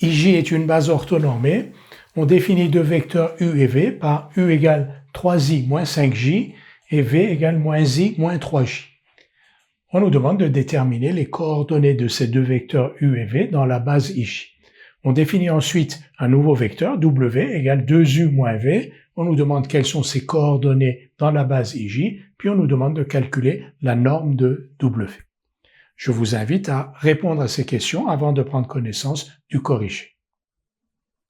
IJ est une base orthonormée. On définit deux vecteurs U et V par U égale 3I moins 5J et V égale moins I moins 3J. On nous demande de déterminer les coordonnées de ces deux vecteurs U et V dans la base IJ. On définit ensuite un nouveau vecteur, W égale 2U moins V. On nous demande quelles sont ses coordonnées dans la base IJ, puis on nous demande de calculer la norme de W. Je vous invite à répondre à ces questions avant de prendre connaissance du corrigé.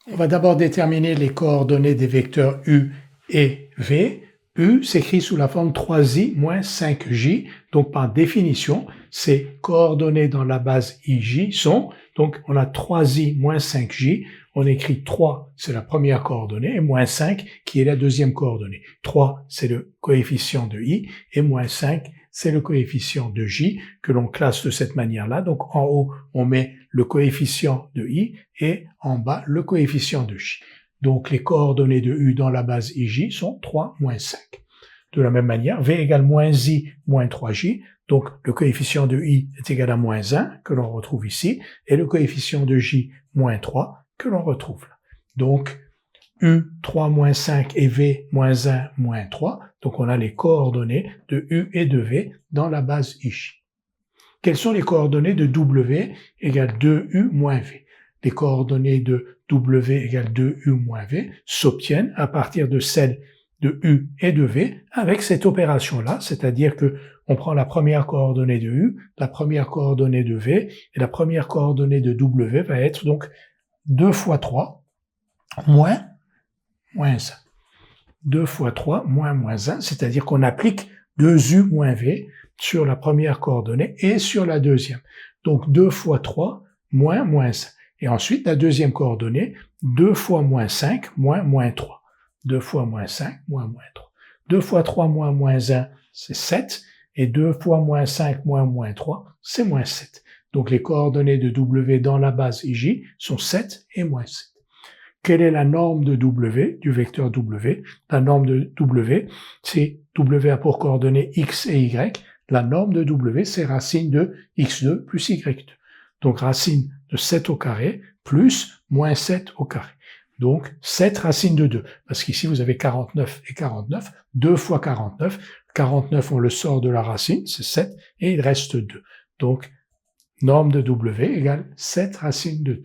On va d'abord déterminer les coordonnées des vecteurs U et V. U s'écrit sous la forme 3i moins 5j, donc par définition, ces coordonnées dans la base ij sont, donc on a 3i moins 5j, on écrit 3, c'est la première coordonnée, et moins 5 qui est la deuxième coordonnée. 3, c'est le coefficient de i, et moins 5, c'est le coefficient de j, que l'on classe de cette manière-là. Donc en haut, on met le coefficient de i, et en bas, le coefficient de j. Donc les coordonnées de U dans la base IJ sont 3 moins 5. De la même manière, V égale moins I moins 3J, donc le coefficient de I est égal à moins 1, que l'on retrouve ici, et le coefficient de J moins 3, que l'on retrouve là. Donc U 3 moins 5 et V moins 1 moins 3, donc on a les coordonnées de U et de V dans la base IJ. Quelles sont les coordonnées de W égale 2U moins V? Les coordonnées de W égale 2U moins V s'obtiennent à partir de celles de U et de V avec cette opération-là, c'est-à-dire que on prend la première coordonnée de U, la première coordonnée de V, et la première coordonnée de W va être donc 2 fois 3 moins 1. 2 fois 3 moins 1, c'est-à-dire qu'on applique 2U moins V sur la première coordonnée et sur la deuxième. Donc 2 fois 3 moins 1. Et ensuite, la deuxième coordonnée, 2 fois moins 5 moins 3. 2 fois moins 5 moins 3. 2 fois 3 moins 1, c'est 7. Et 2 fois moins 5 moins 3, c'est moins 7. Donc les coordonnées de W dans la base IJ sont 7 et moins 7. Quelle est la norme de W, du vecteur W? La norme de W, c'est W a pour coordonnées X et Y. La norme de W, c'est racine de X2 plus Y2. Donc racine de 7 au carré plus moins 7 au carré. Donc 7 racine de 2, parce qu'ici vous avez 49 et 49, 2 fois 49, 49 on le sort de la racine, c'est 7, et il reste 2. Donc norme de W égale 7 racine de 2.